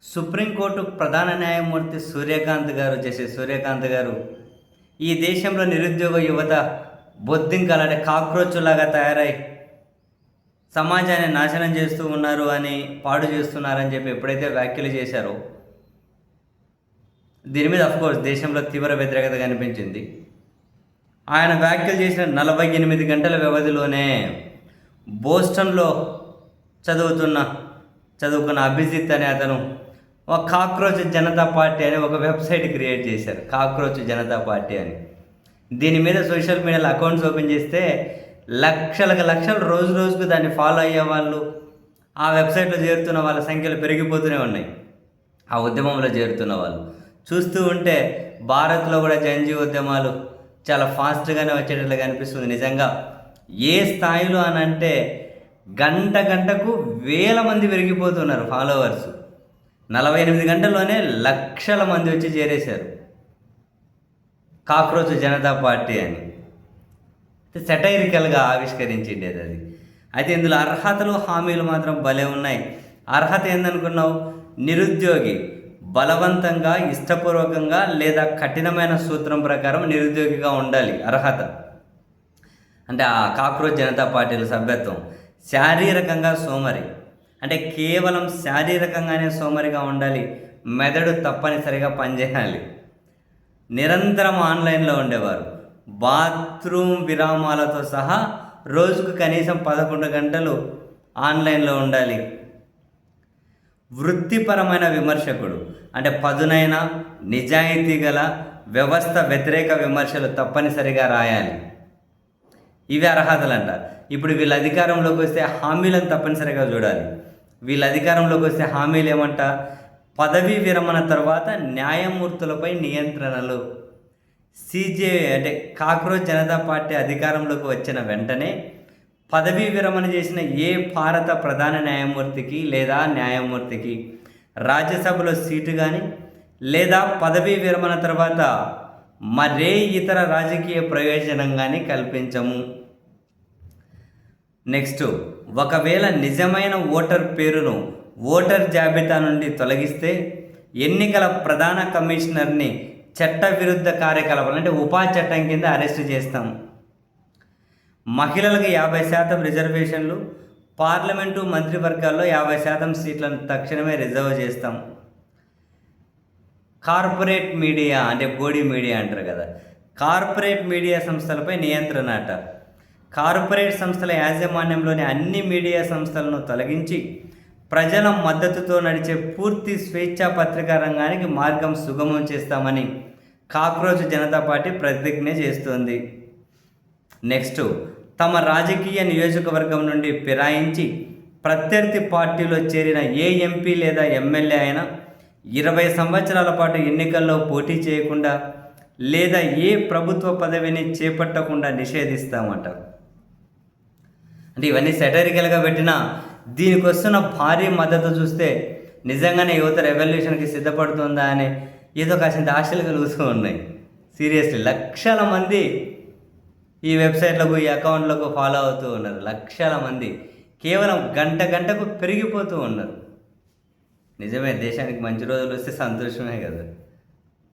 Supreme court ప్రధాన న్యాయమూర్తి సూర్యకాంత్ గారు ఈ దేశంలో నిరుద్యోగ యువత బొద్దింకలంటే కాక్రోచ్లాగా తయారై సమాజాన్ని నాశనం చేస్తూ ఉన్నారు అని పాడు చేస్తున్నారని చెప్పి ఎప్పుడైతే వ్యాఖ్యలు చేశారో దీని మీద అఫ్కోర్స్ దేశంలో తీవ్ర వ్యతిరేకత కనిపించింది. ఆయన వ్యాఖ్యలు చేసిన 48 గంటల వ్యవధిలోనే బోస్టన్లో చదువుకున్న అభిజిత్ అనే అతను ఒక కాక్రోచ్ జనతా పార్టీ అని ఒక వెబ్సైట్ క్రియేట్ చేశారు. కాక్రోచ్ జనతా పార్టీ అని. దీని మీద సోషల్ మీడియాలో అకౌంట్స్ ఓపెన్ చేస్తే లక్షలు రోజు రోజుకు దాన్ని ఫాలో అయ్యే వాళ్ళు, ఆ వెబ్సైట్లో చేరుతున్న వాళ్ళ సంఖ్యలు పెరిగిపోతూనే ఉన్నాయి. ఆ ఉద్యమంలో చేరుతున్న వాళ్ళు చూస్తూ ఉంటే భారత్లో కూడా జంజీ ఉద్యమాలు చాలా ఫాస్ట్గానే వచ్చేటట్లుగా అనిపిస్తుంది. నిజంగా ఏ స్థాయిలో అని అంటే గంటకు వేల మంది పెరిగిపోతున్నారు ఫాలోవర్స్. 48 గంటల్లోనే లక్షల మంది వచ్చి చేరేశారు కాక్రోచ్ జనతా పార్టీ అని. సెటైరికల్గా ఆవిష్కరించిండేది అది. అయితే ఇందులో అర్హతలు హామీలు మాత్రం భలే ఉన్నాయి. అర్హత ఏందనుకున్నావు? నిరుద్యోగి బలవంతంగా, ఇష్టపూర్వకంగా లేదా కఠినమైన సూత్రం ప్రకారం నిరుద్యోగిగా ఉండాలి అర్హత. అంటే ఆ కాక్రోచ్ జనతా పార్టీల సభ్యత్వం. శారీరకంగా సోమరి, అంటే కేవలం శారీరకంగానే సోమరిగా ఉండాలి. మెదడు తప్పనిసరిగా పనిచేయాలి. నిరంతరం ఆన్లైన్లో ఉండేవారు. బాత్రూమ్ విరామాలతో సహా రోజుకు కనీసం 11 గంటలు ఆన్లైన్లో ఉండాలి. వృత్తిపరమైన విమర్శకుడు, అంటే పదునైన, నిజాయితీ గల, వ్యవస్థ వ్యతిరేక విమర్శలు తప్పనిసరిగా రాయాలి. ఇవి అర్హతలంట. ఇప్పుడు వీళ్ళ అధికారంలోకి వస్తే హామీలను తప్పనిసరిగా చూడాలి. వీళ్ళ అధికారంలోకి వస్తే హామీలు ఏమంట? పదవీ విరమణ తర్వాత న్యాయమూర్తులపై నియంత్రణలు. సిజే అంటే కాక్రోచ్ జనతా పార్టీ అధికారంలోకి వచ్చిన వెంటనే పదవీ విరమణ చేసిన ఏ భారత ప్రధాన న్యాయమూర్తికి లేదా న్యాయమూర్తికి రాజ్యసభలో సీటు కానీ లేదా పదవీ విరమణ తర్వాత మరే ఇతర రాజకీయ ప్రయోజనం కానీ కల్పించము. నెక్స్ట్, ఒకవేళ నిజమైన ఓటర్ పేరును ఓటర్ జాబితా నుండి తొలగిస్తే ఎన్నికల ప్రధాన కమిషనర్ని చట్టవిరుద్ధ కార్యకలాపాలు అంటే ఉపా చట్టం కింద అరెస్టు చేస్తాం. మహిళలకు 50% రిజర్వేషన్లు, పార్లమెంటు మంత్రివర్గాల్లో 50% సీట్లను తక్షణమే రిజర్వ్ చేస్తాం. కార్పొరేట్ మీడియా అంటే బోడీ మీడియా అంటారు కదా, కార్పొరేట్ మీడియా సంస్థలపై నియంత్రణ అట. కార్పొరేట్ సంస్థల యాజమాన్యంలోని అన్ని మీడియా సంస్థలను తొలగించి ప్రజల మద్దతుతో నడిచే పూర్తి స్వేచ్ఛా పత్రికా రంగానికి మార్గం సుగమం చేస్తామని కాక్రోచ్ జనతా పార్టీ ప్రతిజ్ఞ చేస్తోంది. నెక్స్ట్, తమ రాజకీయ నియోజకవర్గం నుండి ఫిరాయించి ప్రత్యర్థి పార్టీలో చేరిన ఏ ఎంపీ లేదా ఎమ్మెల్యే అయినా 20 సంవత్సరాల పాటు ఎన్నికల్లో పోటీ చేయకుండా లేదా ఏ ప్రభుత్వ పదవిని చేపట్టకుండా నిషేధిస్తామట. అంటే ఇవన్నీ సెటరికల్గా పెట్టినా దీనికి వస్తున్న భారీ మద్దతు చూస్తే నిజంగానే యువత రెవల్యూషన్కి సిద్ధపడుతుందా అని ఏదో కాసింత ఆశలు కలుగుతూ ఉన్నాయి. సీరియస్లీ లక్షల మంది ఈ వెబ్సైట్లకు, ఈ అకౌంట్లకు ఫాలో అవుతూ ఉన్నారు. లక్షల మంది కేవలం గంటకు పెరిగిపోతూ ఉన్నారు. నిజమే, దేశానికి మంచి రోజులు వస్తే సంతోషమే కదా.